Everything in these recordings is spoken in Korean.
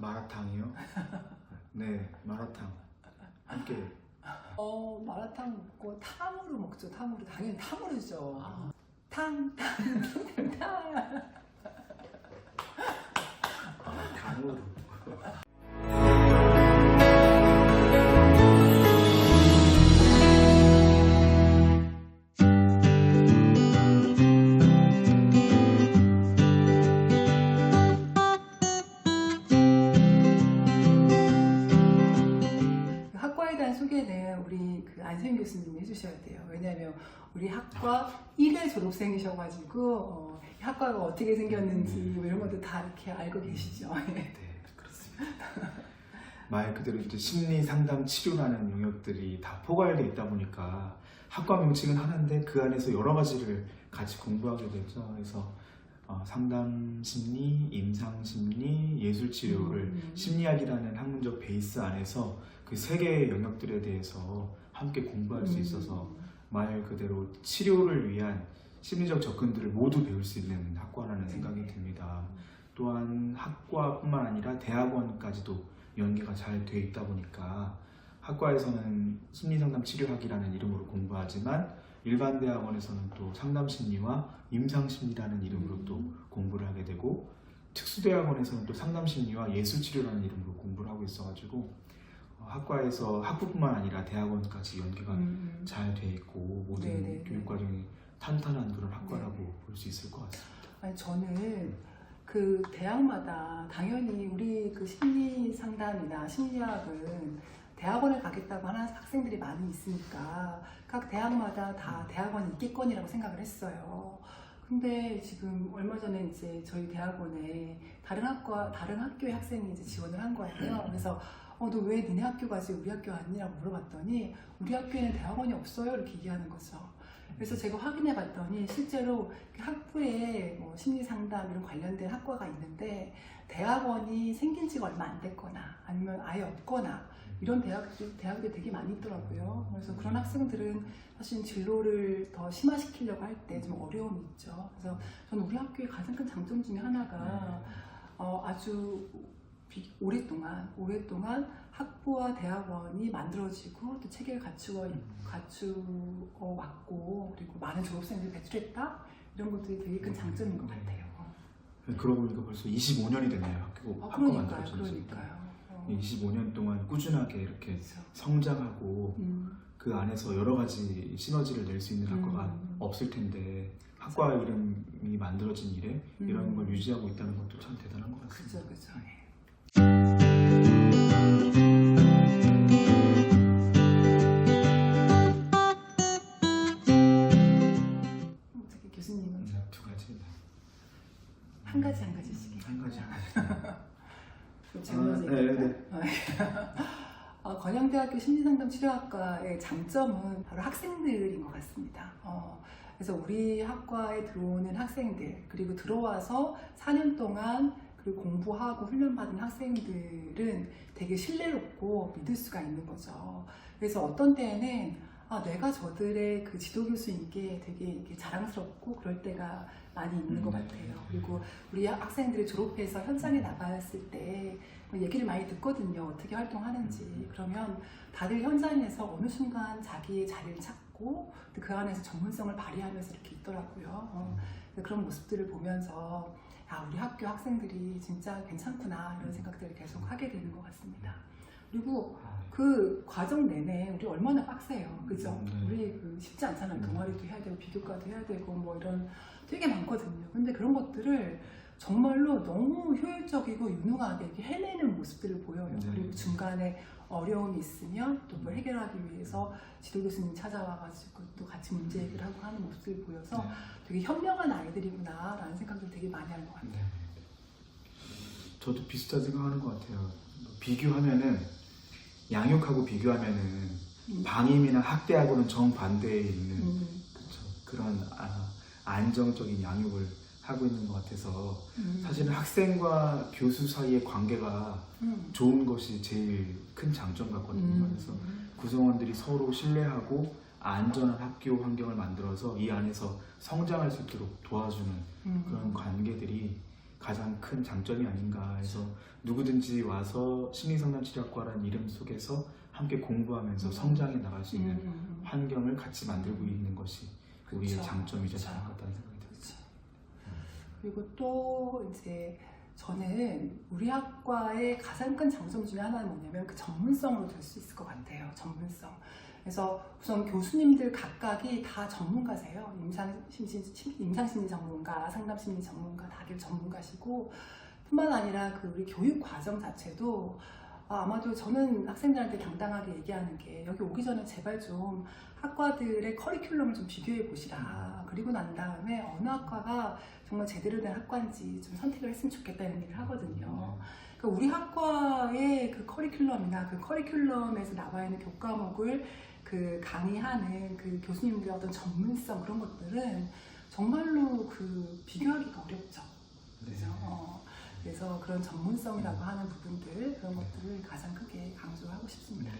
마라탕이요? 네, 마라탕. 함께. 마라탕 먹고 탕후루 먹죠. 탕후루 당연히 탕후루죠. 아. 탕. 당으로. 학과에 대한 소개는 우리 안세윤 교수님이 해주셔야 돼요. 왜냐하면 우리 학과 1회 졸업생이셔가지고 학과가 어떻게 생겼는지 뭐 이런 것도 다 이렇게 알고 계시죠. 네, 그렇습니다. 말 그대로 이제 심리 상담 치료라는 영역들이 다 포괄되어 있다 보니까 학과 명칭은 하나인데 그 안에서 여러 가지를 같이 공부하게 되죠. 그래서 상담 심리, 임상 심리, 예술 치료를 심리학이라는 학문적 베이스 안에서 그 세 개의 영역들에 대해서 함께 공부할 수 있어서 말 그대로 치료를 위한 심리적 접근들을 모두 배울 수 있는 학과라는 생각이 듭니다. 또한 학과뿐만 아니라 대학원까지도 연계가 잘 돼 있다 보니까 학과에서는 심리상담 치료학이라는 이름으로 공부하지만 일반 대학원에서는 또 상담심리와 임상심리라는 이름으로 또 공부를 하게 되고 특수대학원에서는 또 상담심리와 예술치료라는 이름으로 공부를 하고 있어가지고 학과에서 학부뿐만 아니라 대학원까지 연계가 잘 돼 있고 모든 교육과정이 탄탄한 그런 학과라고 볼 수 있을 것 같습니다. 아니, 저는 그 대학마다 당연히 우리 그 심리 상담이나 심리학은 대학원을 가겠다고 하는 학생들이 많이 있으니까 각 대학마다 다 대학원이 있겠거니라고 생각을 했어요. 근데 지금 얼마 전에 이제 저희 대학원에 다른 학교의 학생이 이제 지원을 한 거예요. 그래서 너 왜 니네 학교 가지 우리 학교 아니냐고 물어봤더니 우리 학교에는 대학원이 없어요 이렇게 얘기하는 거죠. 그래서 제가 확인해 봤더니 실제로 학부에 뭐 심리상담 이런 관련된 학과가 있는데 대학원이 생긴 지가 얼마 안 됐거나 아니면 아예 없거나 이런 대학들이 되게 많이 있더라고요. 그래서 그런 학생들은 사실 진로를 더 심화시키려고 할 때 좀 어려움이 있죠. 그래서 저는 우리 학교의 가장 큰 장점 중에 하나가 아주 오랫동안 학부와 대학원이 만들어지고 또 체계를 갖추어 왔고 그리고 많은 졸업생들이 배출했다 이런 것들이 되게 큰 장점인 것 같아요. 그러고 보니까 벌써 25년이 됐네요. 학교 만들어진 지. 그러니까요. 25년 동안 꾸준하게 이렇게 그렇죠. 성장하고 그 안에서 여러 가지 시너지를 낼 수 있는 학과가 없을 텐데 학과 이름이 만들어진 이래 이런 걸 유지하고 있다는 것도 참 대단한 것 같습니다. 그죠. 교수님은 두 가지. 한 가지씩. 한 가지. 건양대학교 심리상담 치료학과의 장점은 바로 학생들인 것 같습니다. 그래서 우리 학과에 들어오는 학생들 그리고 들어와서 4년 동안 그 공부하고 훈련받은 학생들은 되게 신뢰롭고 믿을 수가 있는 거죠. 그래서 어떤 때에는 내가 저들의 그 지도 교수님께 되게 이렇게 자랑스럽고 그럴 때가 많이 있는 것 같아요. 그리고 우리 학생들이 졸업해서 현장에 나갔을 때 얘기를 많이 듣거든요. 어떻게 활동하는지. 그러면 다들 현장에서 어느 순간 자기의 자리를 찾고 그 안에서 전문성을 발휘하면서 이렇게 있더라고요. 그런 모습들을 보면서 우리 학교 학생들이 진짜 괜찮구나 이런 생각들을 계속 하게 되는 것 같습니다. 그리고 그 과정 내내 우리 얼마나 빡세요, 그죠? 우리 쉽지 않잖아요. 동아리도 해야 되고 비교과도 해야 되고 뭐 이런 되게 많거든요. 근데 그런 것들을 정말로 너무 효율적이고 유능하게 이렇게 해내는 모습들을 보여요. 그리고 중간에 어려움이 있으면 또 뭘 해결하기 위해서 지도 교수님 찾아와가지고 또 같이 문제 해결을 하고 하는 모습들을 보여서 되게 현명한 아이들이구나 라는 생각을 되게 많이 하는 것 같아요. 저도 비슷한 생각하는 것 같아요. 비교하면은 양육하고 비교하면은 방임이나 학대하고는 정반대에 있는 그런 안정적인 양육을 하고 있는 것 같아서 사실은 학생과 교수 사이의 관계가 좋은 것이 제일 큰 장점 같거든요. 그래서 구성원들이 서로 신뢰하고 안전한 학교 환경을 만들어서 이 안에서 성장할 수 있도록 도와주는 그런 관계들이 가장 큰 장점이 아닌가 해서 누구든지 와서 심리상담치료학과라는 이름 속에서 함께 공부하면서 성장해 나갈 수 있는 환경을 같이 만들고 있는 것이 우리의 그쵸. 장점이지 그쵸. 않을까 같다는 생각이 들어요. 그렇죠. 그리고 또 이제 저는 우리 학과의 가장 큰 장점 중에 하나는 뭐냐면 그 전문성으로 될 수 있을 것 같아요. 전문성. 그래서 우선 교수님들 각각이 다 전문가세요. 임상심리 전문가, 상담심리 전문가, 다들 전문가시고 뿐만 아니라 그 우리 교육 과정 자체도 아마도 저는 학생들한테 당당하게 얘기하는 게 여기 오기 전에 제발 좀 학과들의 커리큘럼을 좀 비교해 보시라. 그리고 난 다음에 어느 학과가 정말 제대로 된 학과인지 좀 선택을 했으면 좋겠다는 얘기를 하거든요. 그러니까 우리 학과의 그 커리큘럼이나 그 커리큘럼에서 나와 있는 교과목을 그 강의하는 그 교수님들의 어떤 전문성 그런 것들은 정말로 그 비교하기가 어렵죠. 그죠? 그래서 그런 전문성이라고 하는 부분들 그런 것들을 가장 크게 강조하고 싶습니다.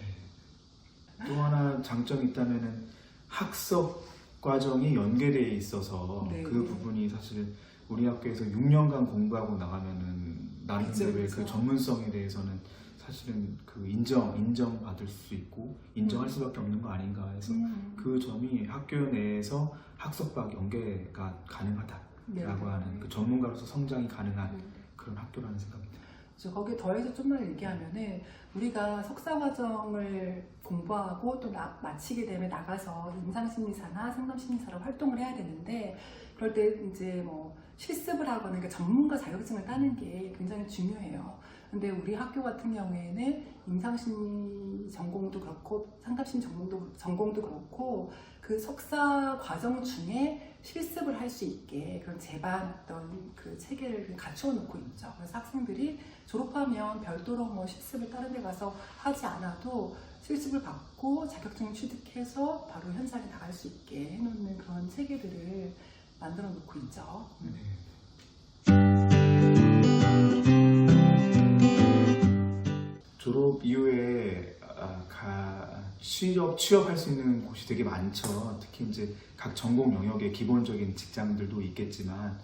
또 하나 장점이 있다면은 학습 과정이 연계되어 있어서 네. 그 부분이 사실 우리 학교에서 6년간 공부하고 나가면은 나름대로의 그쵸. 그 전문성에 대해서는 사실은 그 인정받을 수 있고 인정할 수밖에 없는 거 아닌가 해서 그 점이 학교 내에서 학습과 연계가 가능하다라고 하는 그 전문가로서 성장이 가능한 그런 학교라는 생각입니다. 거기에 더해서 좀만 얘기하면은 우리가 석사 과정을 공부하고 또 마치게 되면 나가서 임상심리사나 상담심리사로 활동을 해야 되는데 그럴 때 이제 뭐 실습을 하거나 그러니까 전문가 자격증을 따는 게 굉장히 중요해요. 근데 우리 학교 같은 경우에는 임상심리 전공도 그렇고 상담심리 전공도 그렇고 그 석사 과정 중에 실습을 할 수 있게 그런 제반 어떤 그 체계를 갖추어 놓고 있죠. 그래서 학생들이 졸업하면 별도로 뭐 실습을 다른 데 가서 하지 않아도 실습을 받고 자격증을 취득해서 바로 현장에 나갈 수 있게 해놓는 그런 체계들을 만들어 놓고 있죠. 졸업 이후에 취업할 수 있는 곳이 되게 많죠. 특히 이제 각 전공 영역의 기본적인 직장들도 있겠지만,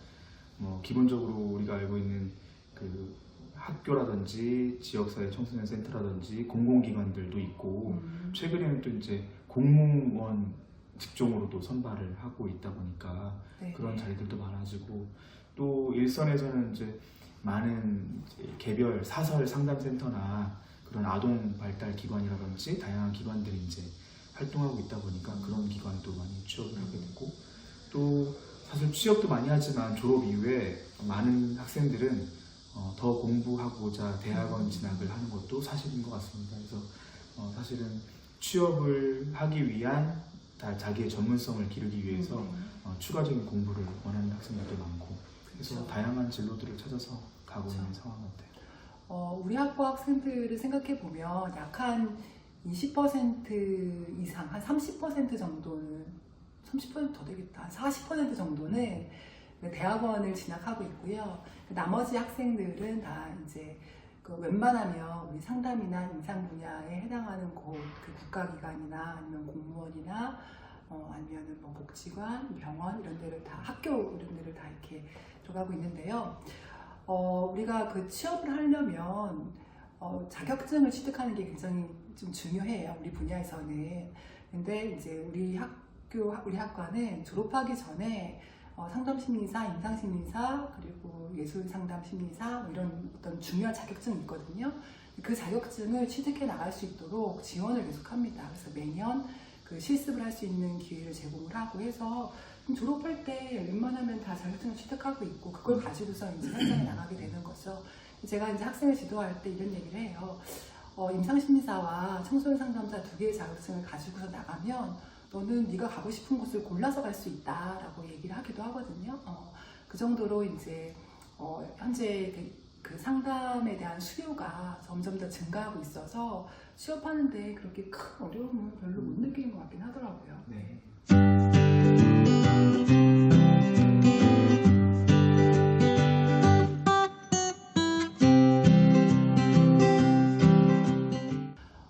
뭐 기본적으로 우리가 알고 있는 그 학교라든지 지역사회 청소년 센터라든지 공공기관들도 있고, 최근에는 또 이제 공무원 직종으로도 선발을 하고 있다 보니까 네. 그런 자리들도 많아지고, 또 일선에서는 이제 많은 이제 개별 사설 상담센터나 그런 아동 발달 기관이라든지 다양한 기관들이 이제 활동하고 있다 보니까 그런 기관도 많이 취업을 하게 되고, 또 사실 취업도 많이 하지만 졸업 이후에 많은 학생들은 더 공부하고자 대학원 진학을 하는 것도 사실인 것 같습니다. 그래서 사실은 취업을 하기 위한 자기의 전문성을 기르기 위해서 추가적인 공부를 원하는 학생들도 많고, 그래서 그렇죠. 다양한 진로들을 찾아서 가고 있는 상황 같아요. 우리 학과 학생들을 생각해 보면 약 한 20% 이상, 한 30% 정도는 30% 더 되겠다. 40% 정도는 대학원을 진학하고 있고요. 나머지 학생들은 다 이제 그 웬만하면 우리 상담이나 임상 분야에 해당하는 곳, 그 국가기관이나 아니면 공무원이나 아니면은 뭐 복지관, 병원 이런 데를 다 학교 이런 데를 다 이렇게 들어가고 있는데요. 우리가 그 취업을 하려면 자격증을 취득하는 게 굉장히 좀 중요해요. 우리 분야에서는. 근데 이제 우리 학과는 졸업하기 전에 상담심리사, 임상심리사, 그리고 예술상담심리사 이런 어떤 중요한 자격증이 있거든요. 그 자격증을 취득해 나갈 수 있도록 지원을 계속합니다. 그래서 매년 그 실습을 할 수 있는 기회를 제공을 하고 해서 졸업할 때 웬만하면 다 자격증을 취득하고 있고 그걸 가지고서 이제 현장에 나가게 되는 거죠. 제가 이제 학생을 지도할 때 이런 얘기를 해요. 임상심리사와 청소년 상담사 두 개의 자격증을 가지고서 나가면 너는 네가 가고 싶은 곳을 골라서 갈 수 있다라고 얘기를 하기도 하거든요. 그 정도로 이제 현재 그 상담에 대한 수요가 점점 더 증가하고 있어서 취업하는데 그렇게 큰 어려움은 별로 못 느끼는 것 같긴 하더라고요. 네.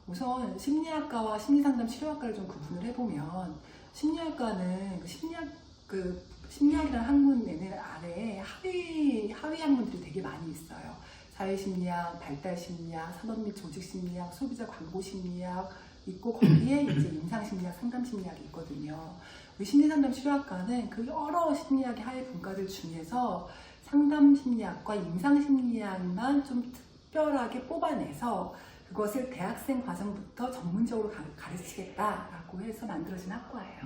우선 심리학과와 심리상담 치료학과를 좀 구분을 해보면 심리학과는 심리학 그 심리학이라는 학문에는 아래에 하위 학문들이 되게 많이 있어요. 사회심리학, 발달심리학, 산업 및 조직심리학, 소비자 광고심리학 있고 거기에 이제 임상심리학, 상담심리학이 있거든요. 우리 심리상담 치료학과는 그 여러 심리학의 하위 분과들 중에서 상담심리학과 임상심리학만 좀 특별하게 뽑아내서 그것을 대학생 과정부터 전문적으로 가르치겠다라고 해서 만들어진 학과예요.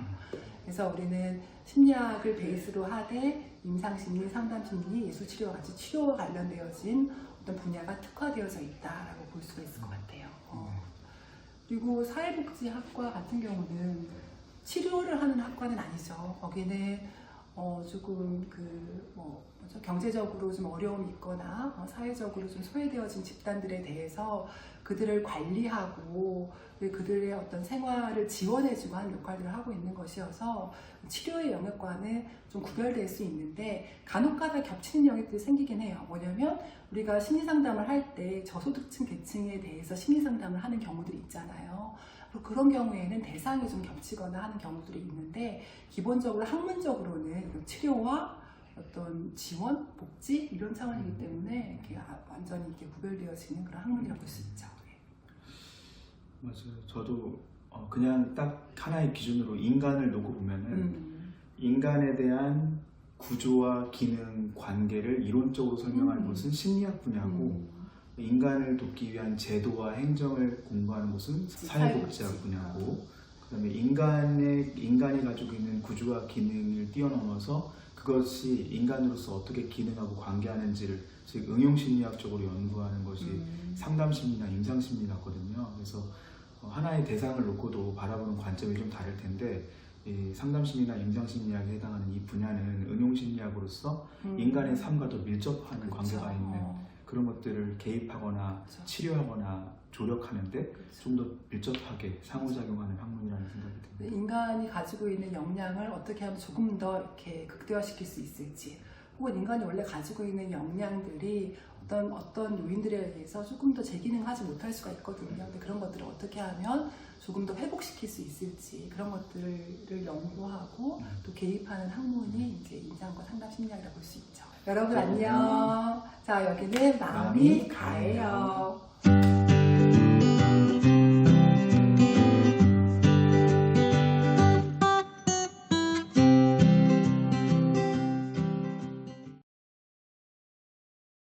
그래서 우리는 심리학을 베이스로 하되 임상심리, 상담심리, 예술치료와 같이 치료와 관련되어진 어떤 분야가 특화되어져 있다라고 볼 수가 있을 것 같아요. 그리고 사회복지학과 같은 경우는 치료를 하는 학과는 아니죠. 거기는 조금 경제적으로 좀 어려움이 있거나 사회적으로 좀 소외되어진 집단들에 대해서 그들을 관리하고 그들의 어떤 생활을 지원해주고 하는 역할들을 하고 있는 것이어서 치료의 영역과는 좀 구별될 수 있는데 간혹가다 겹치는 영역들이 생기긴 해요. 뭐냐면 우리가 심리상담을 할 때 저소득층 계층에 대해서 심리상담을 하는 경우들이 있잖아요. 그런 경우에는 대상이 좀 겹치거나 하는 경우들이 있는데 기본적으로 학문적으로는 치료와 어떤 지원, 복지 이런 차원이기 때문에 이렇게 완전히 이렇게 구별되어지는 그런 학문이라고 볼 수 있죠. 맞아요. 저도 그냥 딱 하나의 기준으로 인간을 놓고 보면은 인간에 대한 구조와 기능, 관계를 이론적으로 설명하는 것은 심리학 분야고 인간을 돕기 위한 제도와 행정을 공부하는 것은 사회복지학 분야고 그다음에 인간이 가지고 있는 구조와 기능을 뛰어넘어서 그것이 인간으로서 어떻게 기능하고 관계하는지를 즉 응용심리학적으로 연구하는 것이 상담심리나 임상심리 같거든요. 그래서 하나의 대상을 놓고도 바라보는 관점이 좀 다를 텐데 이 상담심리나 임상심리학에 해당하는 이 분야는 응용심리학으로서 인간의 삶과 더 밀접한 관계가 있는 그런 것들을 개입하거나 치료하거나 조력하는데 좀 더 밀접하게 상호작용하는 학문이라는 생각이 듭니다. 인간이 가지고 있는 역량을 어떻게 하면 조금 더 이렇게 극대화시킬 수 있을지 혹은 인간이 원래 가지고 있는 역량들이 어떤 요인들에 의해서 조금 더 재기능하지 못할 수가 있거든요. 근데 그런 것들을 어떻게 하면 조금 더 회복시킬 수 있을지 그런 것들을 연구하고 또 개입하는 학문이 이제 임상과 상담심리학이라고 볼 수 있죠. 여러분 안녕. 자 여기는 마음이 가해요.